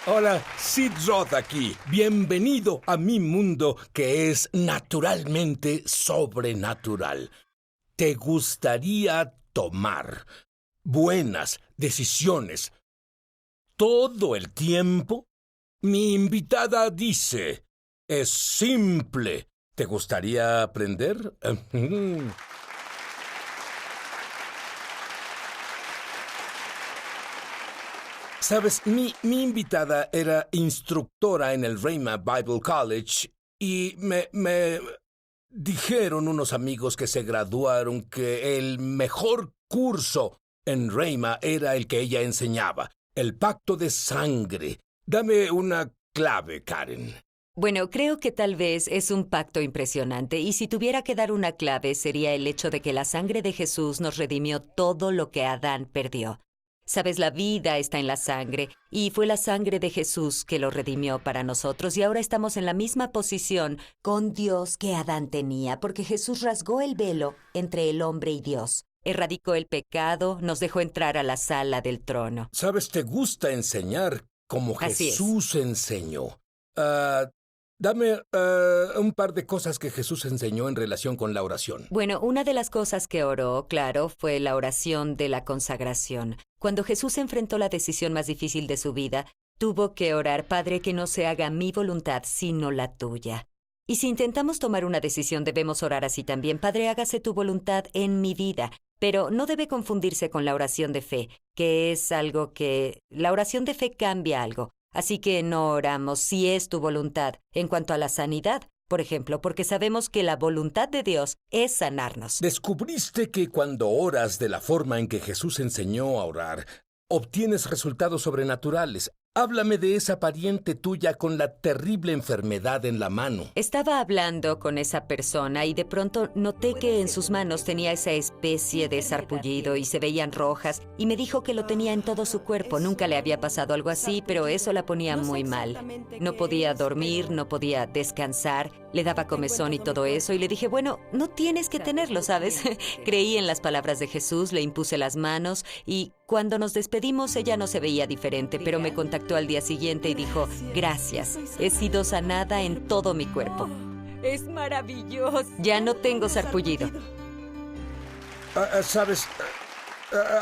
Hola, Sid Roth aquí. Bienvenido a mi mundo que es naturalmente sobrenatural. ¿Te gustaría tomar buenas decisiones todo el tiempo? Mi invitada dice, es simple. ¿Te gustaría aprender? Sabes, mi invitada era instructora en el Rhema Bible College y me dijeron unos amigos que se graduaron que el mejor curso en Rhema era el que ella enseñaba, el pacto de sangre. Dame una clave, Karen. Bueno, creo que tal vez es un pacto impresionante, y si tuviera que dar una clave sería el hecho de que la sangre de Jesús nos redimió todo lo que Adán perdió. Sabes, la vida está en la sangre, y fue la sangre de Jesús que lo redimió para nosotros, y ahora estamos en la misma posición con Dios que Adán tenía, porque Jesús rasgó el velo entre el hombre y Dios. Erradicó el pecado, nos dejó entrar a la sala del trono. Sabes, te gusta enseñar como Así es. Jesús enseñó. Dame un par de cosas que Jesús enseñó en relación con la oración. Bueno, una de las cosas que oró, claro, fue la oración de la consagración. Cuando Jesús enfrentó la decisión más difícil de su vida, tuvo que orar: Padre, que no se haga mi voluntad, sino la tuya. Y si intentamos tomar una decisión, debemos orar así también: Padre, hágase tu voluntad en mi vida. Pero no debe confundirse con la oración de fe, que es algo que... La oración de fe cambia algo. Así que no oramos si es tu voluntad en cuanto a la sanidad, por ejemplo, porque sabemos que la voluntad de Dios es sanarnos. Descubriste que cuando oras de la forma en que Jesús enseñó a orar, obtienes resultados sobrenaturales. Háblame de esa pariente tuya con la terrible enfermedad en la mano. Estaba hablando con esa persona y de pronto noté que en sus manos tenía esa especie de sarpullido y se veían rojas, y me dijo que lo tenía en todo su cuerpo. Nunca le había pasado algo así, pero eso la ponía muy mal. No podía dormir, no podía descansar, le daba comezón y todo eso, y le dije, bueno, no tienes que tenerlo, ¿sabes? Creí en las palabras de Jesús, le impuse las manos, y cuando nos despedimos ella no se veía diferente, pero me contactó al día siguiente y dijo, gracias, he sido sanada en todo mi cuerpo. Es maravilloso. Ya no tengo sarpullido. ¿Sabes?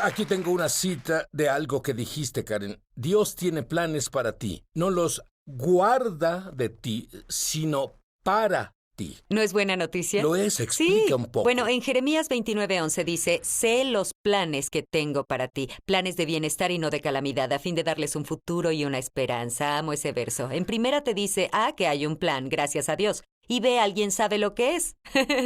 Aquí tengo una cita de algo que dijiste, Karen. Dios tiene planes para ti. No los guarda de ti, sino para ti. ¿No es buena noticia? Lo es, explica un poco. Bueno, en Jeremías 29:11 dice, sé los planes que tengo para ti, planes de bienestar y no de calamidad, a fin de darles un futuro y una esperanza. Amo ese verso. En primera te dice, que hay un plan, gracias a Dios. Y ve, alguien sabe lo que es.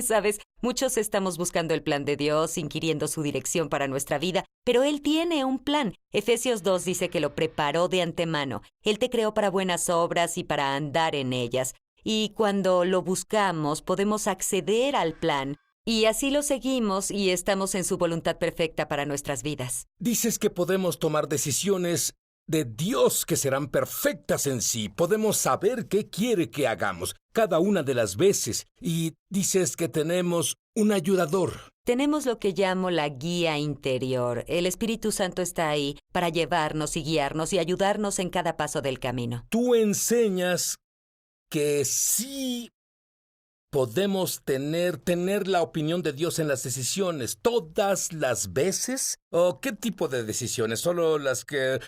Sabes, muchos estamos buscando el plan de Dios, inquiriendo su dirección para nuestra vida, pero Él tiene un plan. Efesios 2 dice que lo preparó de antemano. Él te creó para buenas obras y para andar en ellas. Y cuando lo buscamos, podemos acceder al plan, y así lo seguimos y estamos en su voluntad perfecta para nuestras vidas. Dices que podemos tomar decisiones de Dios que serán perfectas en sí. Podemos saber qué quiere que hagamos cada una de las veces. Y dices que tenemos un ayudador. Tenemos lo que llamo la guía interior. El Espíritu Santo está ahí para llevarnos y guiarnos y ayudarnos en cada paso del camino. Tú enseñas que sí podemos tener la opinión de Dios en las decisiones todas las veces. ¿O qué tipo de decisiones? ¿Solo las que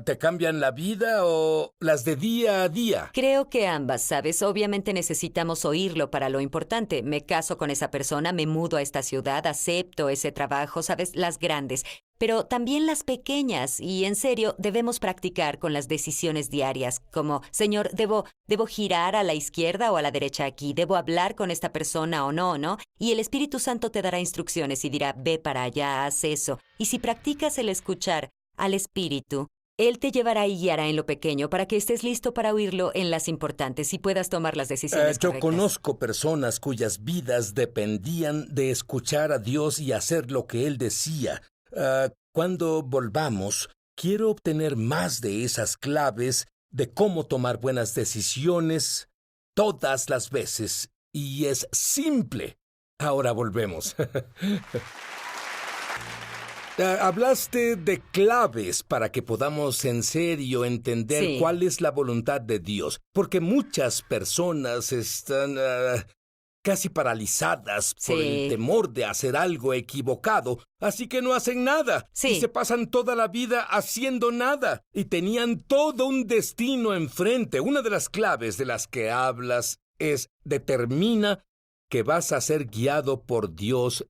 te cambian la vida o las de día a día? Creo que ambas, ¿sabes? Obviamente necesitamos oírlo para lo importante. Me caso con esa persona, me mudo a esta ciudad, acepto ese trabajo, ¿sabes? Las grandes. Pero también las pequeñas, y en serio, debemos practicar con las decisiones diarias, como, Señor, ¿debo girar a la izquierda o a la derecha aquí? ¿Debo hablar con esta persona o no, no? Y el Espíritu Santo te dará instrucciones y dirá, ve para allá, haz eso. Y si practicas el escuchar al Espíritu, Él te llevará y guiará en lo pequeño para que estés listo para oírlo en las importantes y puedas tomar las decisiones Yo correctas. conozco personas cuyas vidas dependían de escuchar a Dios y hacer lo que Él decía. Cuando volvamos, quiero obtener más de esas claves de cómo tomar buenas decisiones todas las veces. Y es simple. Ahora volvemos. Hablaste de claves para que podamos en serio entender Sí. cuál es la voluntad de Dios, porque muchas personas están casi paralizadas por el Sí. temor de hacer algo equivocado, así que no hacen nada Sí. y se pasan toda la vida haciendo nada y tenían todo un destino enfrente. Una de las claves de las que hablas es determina que vas a ser guiado por Dios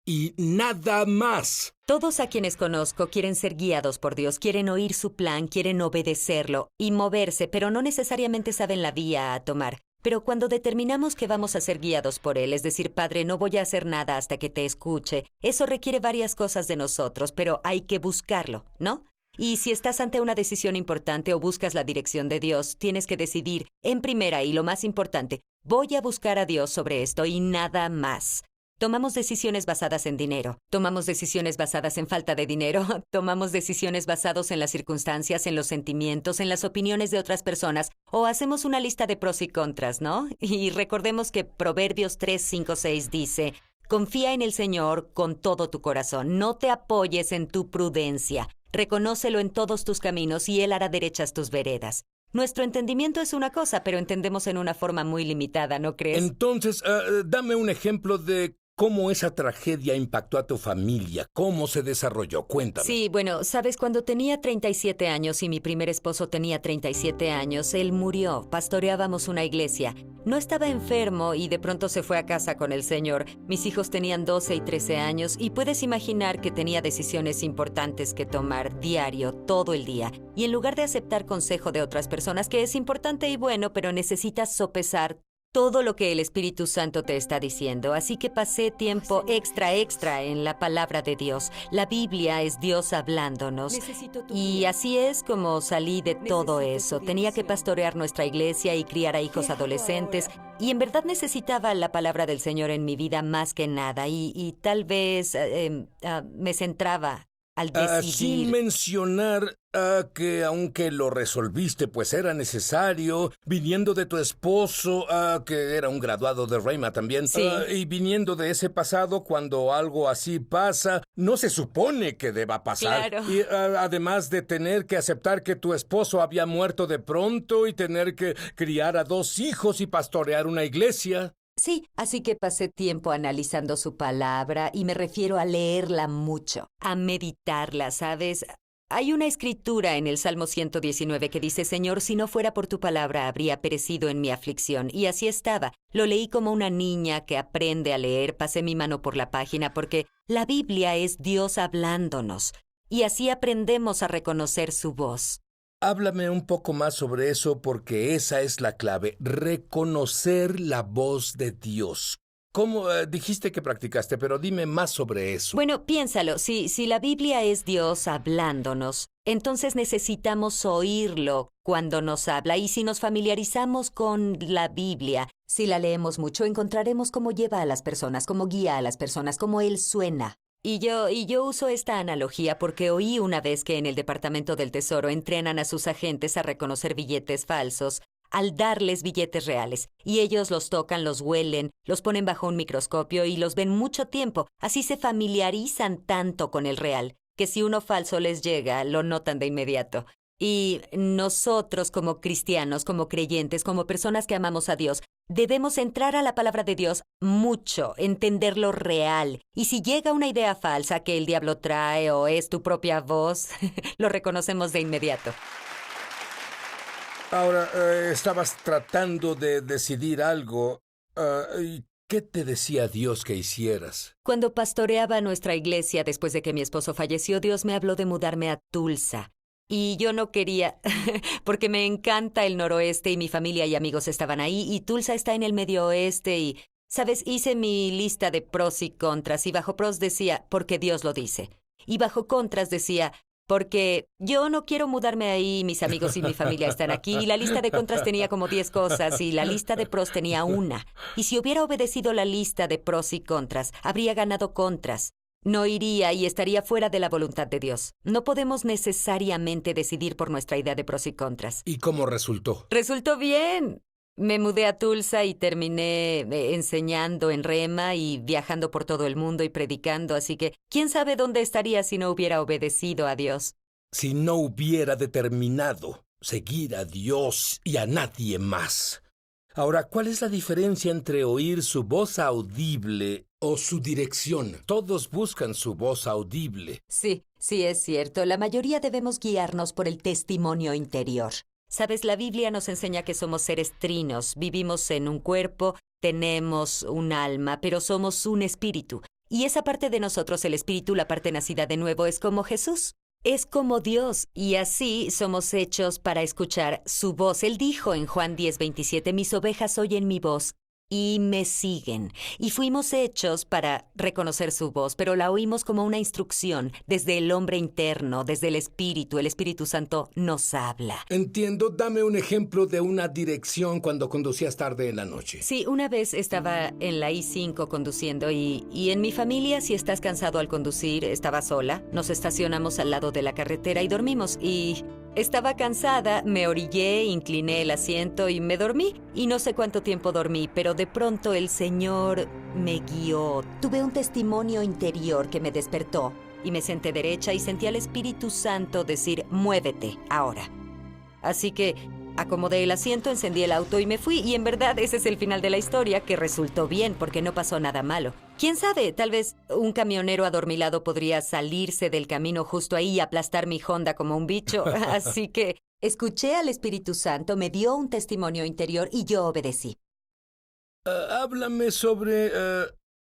y nada más. Todos a quienes conozco quieren ser guiados por Dios, quieren oír su plan, quieren obedecerlo y moverse, pero no necesariamente saben la vía a tomar. Pero cuando determinamos que vamos a ser guiados por Él, es decir, Padre, no voy a hacer nada hasta que te escuche, eso requiere varias cosas de nosotros, pero hay que buscarlo, ¿no? Y si estás ante una decisión importante o buscas la dirección de Dios, tienes que decidir, en primera y lo más importante, voy a buscar a Dios sobre esto y nada más. Tomamos decisiones basadas en dinero, tomamos decisiones basadas en falta de dinero, tomamos decisiones basadas en las circunstancias, en los sentimientos, en las opiniones de otras personas, o hacemos una lista de pros y contras, ¿no? Y recordemos que Proverbios 3, 5, 6 dice, confía en el Señor con todo tu corazón, no te apoyes en tu prudencia, reconócelo en todos tus caminos y Él hará derechas tus veredas. Nuestro entendimiento es una cosa, pero entendemos en una forma muy limitada, ¿no crees? Entonces, dame un ejemplo de cómo esa tragedia impactó a tu familia, cómo se desarrolló. Cuéntame. Sí, bueno, sabes, cuando tenía 37 años y mi primer esposo tenía 37 años, él murió. Pastoreábamos una iglesia. No estaba enfermo y de pronto se fue a casa con el Señor. Mis hijos tenían 12 y 13 años y puedes imaginar que tenía decisiones importantes que tomar diario, todo el día. Y en lugar de aceptar consejo de otras personas, que es importante y bueno, pero necesitas sopesar todo lo que el Espíritu Santo te está diciendo. Así que pasé tiempo extra en la palabra de Dios. La Biblia es Dios hablándonos. Y así es como salí de todo eso. Tenía que pastorear nuestra iglesia y criar a hijos adolescentes. Y en verdad necesitaba la palabra del Señor en mi vida más que nada. Y tal vez me centraba al decidir. Sin mencionar que aunque lo resolviste, pues era necesario, viniendo de tu esposo, que era un graduado de Rhema también, Sí. Y viniendo de ese pasado, cuando algo así pasa, no se supone que deba pasar. Claro. Y además de tener que aceptar que tu esposo había muerto de pronto y tener que criar a 2 hijos y pastorear una iglesia. Sí, así que pasé tiempo analizando su palabra y me refiero a leerla mucho, a meditarla, ¿sabes? Hay una escritura en el Salmo 119 que dice, Señor, si no fuera por tu palabra, habría perecido en mi aflicción. Y así estaba. Lo leí como una niña que aprende a leer, pasé mi mano por la página porque la Biblia es Dios hablándonos. Y así aprendemos a reconocer su voz. Háblame un poco más sobre eso porque esa es la clave, reconocer la voz de Dios. ¿Cómo dijiste que practicaste? Pero dime más sobre eso. Bueno, piénsalo, si la Biblia es Dios hablándonos, entonces necesitamos oírlo cuando nos habla. Y si nos familiarizamos con la Biblia, si la leemos mucho, encontraremos cómo lleva a las personas, cómo guía a las personas, cómo Él suena. Y yo uso esta analogía porque oí una vez que en el Departamento del Tesoro entrenan a sus agentes a reconocer billetes falsos al darles billetes reales. Y ellos los tocan, los huelen, los ponen bajo un microscopio y los ven mucho tiempo. Así se familiarizan tanto con el real, que si uno falso les llega, lo notan de inmediato. Y nosotros como cristianos, como creyentes, como personas que amamos a Dios, debemos entrar a la palabra de Dios mucho, entender lo real. Y si llega una idea falsa que el diablo trae o es tu propia voz, lo reconocemos de inmediato. Ahora, estabas tratando de decidir algo. ¿Y qué te decía Dios que hicieras? Cuando pastoreaba nuestra iglesia después de que mi esposo falleció, Dios me habló de mudarme a Tulsa. Y yo no quería, porque me encanta el noroeste y mi familia y amigos estaban ahí, y Tulsa está en el medio oeste y, ¿sabes? Hice mi lista de pros y contras, y bajo pros decía, porque Dios lo dice. Y bajo contras decía, porque yo no quiero mudarme ahí, mis amigos y mi familia están aquí, y la lista de contras tenía como 10 cosas, y la lista de pros tenía una. Y si hubiera obedecido la lista de pros y contras, habría ganado contras. No iría y estaría fuera de la voluntad de Dios. No podemos necesariamente decidir por nuestra idea de pros y contras. ¿Y cómo resultó? Resultó bien. Me mudé a Tulsa y terminé enseñando en Rema y viajando por todo el mundo y predicando, así que quién sabe dónde estaría si no hubiera obedecido a Dios. Si no hubiera determinado seguir a Dios y a nadie más. Ahora, ¿cuál es la diferencia entre oír su voz audible o su dirección? Todos buscan su voz audible. Sí, sí es cierto. La mayoría debemos guiarnos por el testimonio interior. Sabes, la Biblia nos enseña que somos seres trinos, vivimos en un cuerpo, tenemos un alma, pero somos un espíritu. Y esa parte de nosotros, el espíritu, la parte nacida de nuevo, es como Jesús. Es como Dios, y así somos hechos para escuchar su voz. Él dijo en Juan 10:27, mis ovejas oyen mi voz y me siguen. Y fuimos hechos para reconocer su voz, pero la oímos como una instrucción desde el hombre interno, desde el Espíritu Santo nos habla. Entiendo, dame un ejemplo de una dirección cuando conducías tarde en la noche. Sí, una vez estaba en la I-5 conduciendo y en mi familia, si estás cansado al conducir, estaba sola. Nos estacionamos al lado de la carretera y dormimos. Y estaba cansada, me orillé, incliné el asiento y me dormí. Y no sé cuánto tiempo dormí, pero de pronto el Señor me guió. Tuve un testimonio interior que me despertó. Y me senté derecha y sentí al Espíritu Santo decir, muévete ahora. Así que acomodé el asiento, encendí el auto y me fui. Y en verdad ese es el final de la historia, que resultó bien porque no pasó nada malo. ¿Quién sabe? Tal vez un camionero adormilado podría salirse del camino justo ahí y aplastar mi Honda como un bicho. Así que escuché al Espíritu Santo, me dio un testimonio interior y yo obedecí. Háblame sobre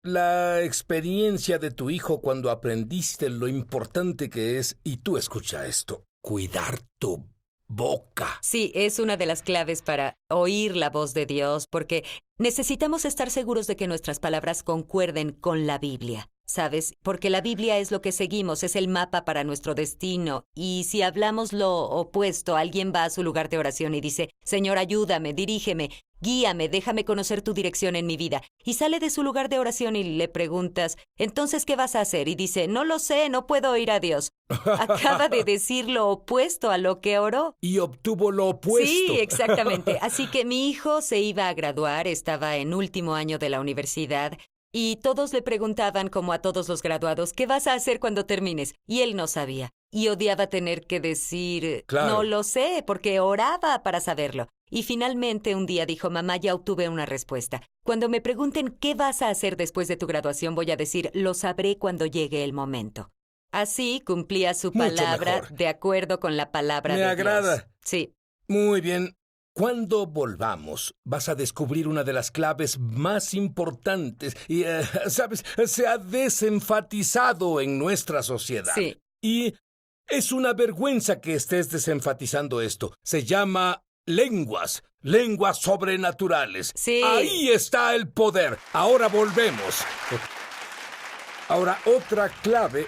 la experiencia de tu hijo cuando aprendiste lo importante que es, y tú escucha esto, cuidar tu boca. Sí, es una de las claves para oír la voz de Dios, porque necesitamos estar seguros de que nuestras palabras concuerden con la Biblia, ¿sabes? Porque la Biblia es lo que seguimos, es el mapa para nuestro destino. Y si hablamos lo opuesto, alguien va a su lugar de oración y dice, Señor, ayúdame, dirígeme, guíame, déjame conocer tu dirección en mi vida. Y sale de su lugar de oración y le preguntas, entonces, ¿qué vas a hacer? Y dice, no lo sé, no puedo oír a Dios. Acaba de decir lo opuesto a lo que oró. Y obtuvo lo opuesto. Sí, exactamente. Así que mi hijo se iba a graduar, estaba en último año de la universidad, y todos le preguntaban, como a todos los graduados, ¿qué vas a hacer cuando termines? Y él no sabía. Y odiaba tener que decir, Claro. no lo sé, porque oraba para saberlo. Y finalmente un día dijo, mamá, ya obtuve una respuesta. Cuando me pregunten qué vas a hacer después de tu graduación, voy a decir, lo sabré cuando llegue el momento. Así cumplía su Mucho palabra mejor. de acuerdo con la palabra Me de agrada. Dios. Sí. Muy bien. Cuando volvamos, vas a descubrir una de las claves más importantes y, ¿sabes? Se ha desenfatizado en nuestra sociedad. Sí. Y es una vergüenza que estés desenfatizando esto. Se llama lenguas sobrenaturales. Sí. Ahí está el poder. Ahora volvemos. Ahora, otra clave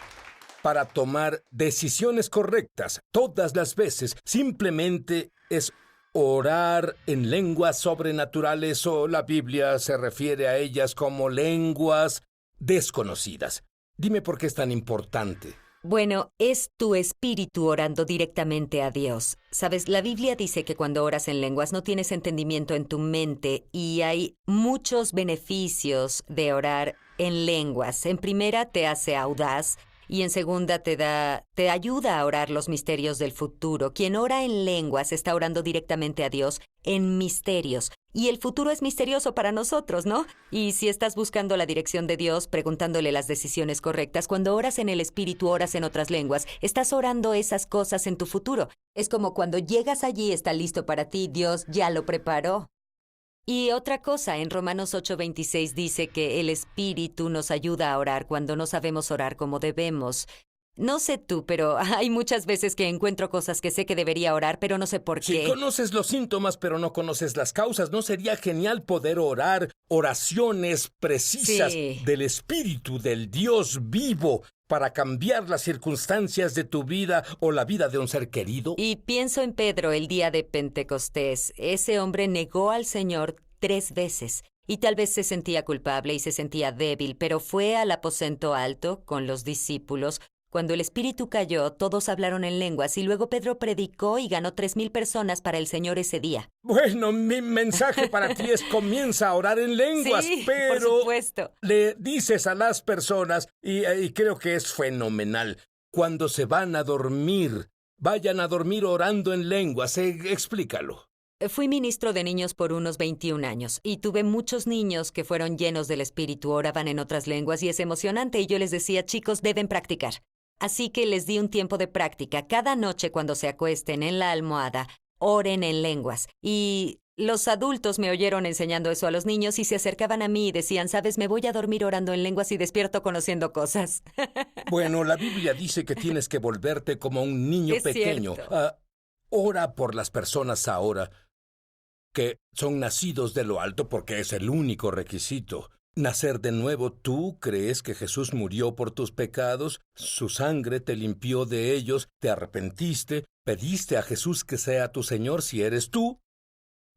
para tomar decisiones correctas todas las veces simplemente es orar en lenguas sobrenaturales, o la Biblia se refiere a ellas como lenguas desconocidas. Dime por qué es tan importante. Bueno, es tu espíritu orando directamente a Dios. Sabes, la Biblia dice que cuando oras en lenguas no tienes entendimiento en tu mente y hay muchos beneficios de orar en lenguas. En primera, te hace audaz. Y en segunda te ayuda a orar los misterios del futuro. Quien ora en lenguas está orando directamente a Dios en misterios. Y el futuro es misterioso para nosotros, ¿no? Y si estás buscando la dirección de Dios, preguntándole las decisiones correctas, cuando oras en el Espíritu, oras en otras lenguas, estás orando esas cosas en tu futuro. Es como cuando llegas allí, está listo para ti, Dios ya lo preparó. Y otra cosa, en Romanos 8:26 dice que el Espíritu nos ayuda a orar cuando no sabemos orar como debemos. No sé tú, pero hay muchas veces que encuentro cosas que sé que debería orar, pero no sé por qué. Si conoces los síntomas pero no conoces las causas, ¿no sería genial poder orar oraciones precisas del Espíritu, del Dios vivo, para cambiar las circunstancias de tu vida o la vida de un ser querido? Y pienso en Pedro el día de Pentecostés. Ese hombre negó al Señor 3 veces. Y tal vez se sentía culpable y se sentía débil, pero fue al aposento alto con los discípulos, Cuando el Espíritu cayó, todos hablaron en lenguas y luego Pedro predicó y ganó 3,000 personas para el Señor ese día. Bueno, mi mensaje para ti es comienza a orar en lenguas, Sí, pero por supuesto. le dices a las personas, y creo que es fenomenal, cuando se van a dormir, vayan a dormir orando en lenguas. Explícalo. Fui ministro de niños por unos 21 años y tuve muchos niños que fueron llenos del Espíritu, oraban en otras lenguas y es emocionante y yo les decía, chicos, deben practicar. Así que les di un tiempo de práctica. Cada noche cuando se acuesten en la almohada, oren en lenguas. Y los adultos me oyeron enseñando eso a los niños y se acercaban a mí y decían, sabes, me voy a dormir orando en lenguas y despierto conociendo cosas. Bueno, la Biblia dice que tienes que volverte como un niño Es pequeño. cierto. Ora por las personas ahora que son nacidos de lo alto porque es el único requisito. Nacer de nuevo, ¿tú crees que Jesús murió por tus pecados? Su sangre te limpió de ellos, te arrepentiste, pediste a Jesús que sea tu Señor si eres tú.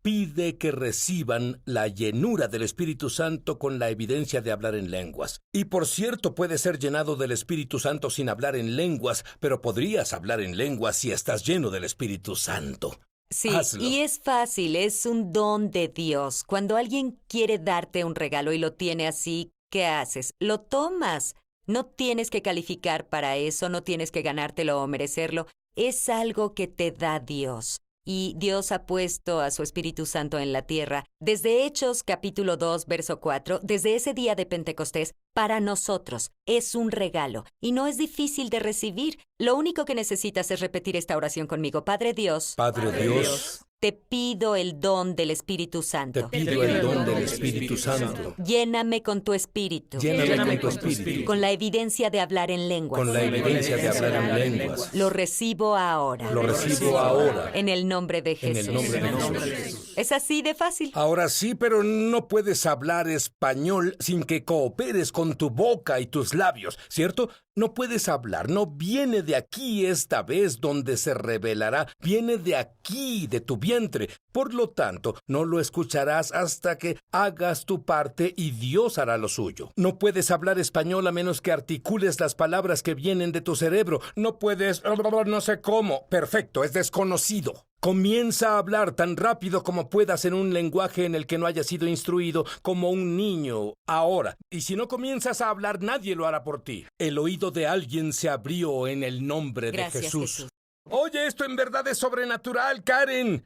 Pide que reciban la llenura del Espíritu Santo con la evidencia de hablar en lenguas. Y por cierto, puedes ser llenado del Espíritu Santo sin hablar en lenguas, pero podrías hablar en lenguas si estás lleno del Espíritu Santo. Sí, Hazlo. y es fácil, es un don de Dios. Cuando alguien quiere darte un regalo y lo tiene así, ¿qué haces? Lo tomas. No tienes que calificar para eso, no tienes que ganártelo o merecerlo. Es algo que te da Dios. Y Dios ha puesto a su Espíritu Santo en la tierra. Desde Hechos capítulo 2, verso 4, desde ese día de Pentecostés, para nosotros es un regalo y no es difícil de recibir. Lo único que necesitas es repetir esta oración conmigo. Padre Dios, Padre Dios, te pido el don del Espíritu te Santo. pido el don del Espíritu Santo. Lléname con tu Espíritu, Lléname con tu Espíritu, con la evidencia de hablar en lenguas. con la evidencia de hablar en lenguas. Lo recibo ahora. Lo recibo ahora, En el nombre de en Jesús. el nombre de Jesús. Es así de fácil. Ahora sí, pero no puedes hablar español sin que cooperes con tu boca y tus labios, ¿cierto? No puedes hablar, no viene de aquí esta vez donde se revelará, viene de aquí, de tu vientre. Por lo tanto, no lo escucharás hasta que hagas tu parte y Dios hará lo suyo. No puedes hablar español a menos que articules las palabras que vienen de tu cerebro. No puedes, no sé cómo. Perfecto, es desconocido. Comienza a hablar tan rápido como puedas en un lenguaje en el que no hayas sido instruido como un niño ahora. Y si no comienzas a hablar, nadie lo hará por ti. El oído de alguien se abrió en el nombre Gracias, de Jesús. Jesús. Oye, esto en verdad es sobrenatural, Karen.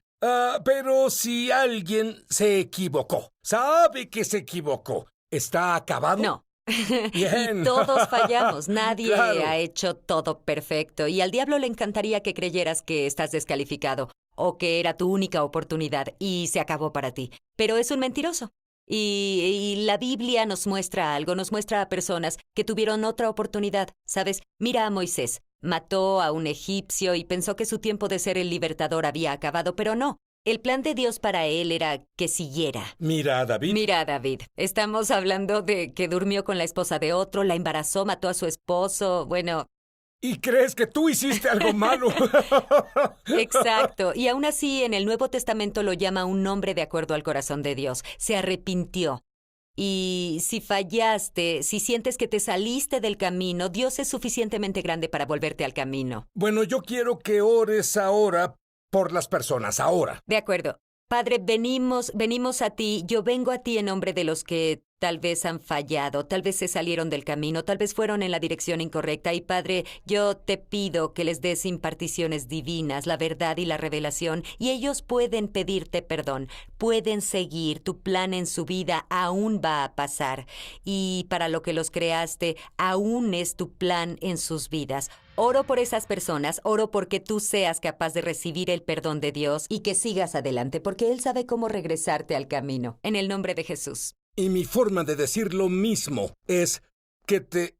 Pero si alguien se equivocó, sabe que se equivocó, ¿está acabado? No. Bien. Y todos fallamos. Nadie Claro. ha hecho todo perfecto. Y al diablo le encantaría que creyeras que estás descalificado o que era tu única oportunidad y se acabó para ti. Pero es un mentiroso. Y la Biblia nos muestra algo, nos muestra a personas que tuvieron otra oportunidad. ¿Sabes? Mira a Moisés. Mató a un egipcio y pensó que su tiempo de ser el libertador había acabado, pero no. El plan de Dios para él era que siguiera. Mira, David. Mira, David, estamos hablando de que durmió con la esposa de otro, la embarazó, mató a su esposo, bueno, ¿Y crees que tú hiciste algo malo? exacto. Y aún así, en el Nuevo Testamento lo llama un hombre de acuerdo al corazón de Dios. Se arrepintió. Y si fallaste, si sientes que te saliste del camino, Dios es suficientemente grande para volverte al camino. Bueno, yo quiero que ores ahora por las personas, ahora. De acuerdo. Padre, venimos a ti. Yo vengo a ti en nombre de los que tal vez han fallado, tal vez se salieron del camino, tal vez fueron en la dirección incorrecta. Y Padre, yo te pido que les des imparticiones divinas, la verdad y la revelación, y ellos pueden pedirte perdón, pueden seguir. Tu plan en su vida aún va a pasar. Y para lo que los creaste, aún es tu plan en sus vidas. Oro por esas personas, oro porque tú seas capaz de recibir el perdón de Dios y que sigas adelante, porque Él sabe cómo regresarte al camino. En el nombre de Jesús. Y mi forma de decir lo mismo es que te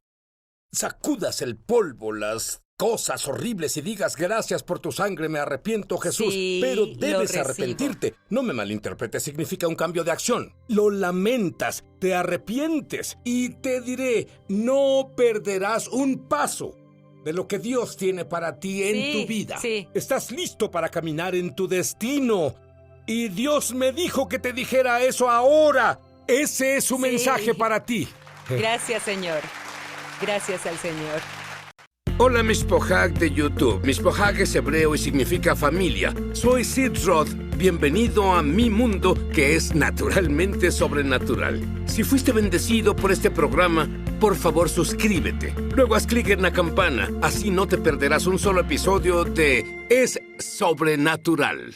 sacudas el polvo, las cosas horribles y digas gracias por tu sangre, me arrepiento, Jesús. Sí, pero lo debes recibo. arrepentirte. No me malinterpretes, significa un cambio de acción. Lo lamentas, te arrepientes y te diré, no perderás un paso de lo que Dios tiene para ti en Sí, tu vida. sí. Estás listo para caminar en tu destino. Y Dios me dijo que te dijera eso ahora. Ese es su Sí. mensaje para ti. Gracias, Señor. Gracias al Señor. Hola, Mishpohag de YouTube. Mishpohag es hebreo y significa familia. Soy Sid Roth. Bienvenido a mi mundo, que es naturalmente sobrenatural. Si fuiste bendecido por este programa, por favor suscríbete. Luego haz clic en la campana. Así no te perderás un solo episodio de Es Sobrenatural.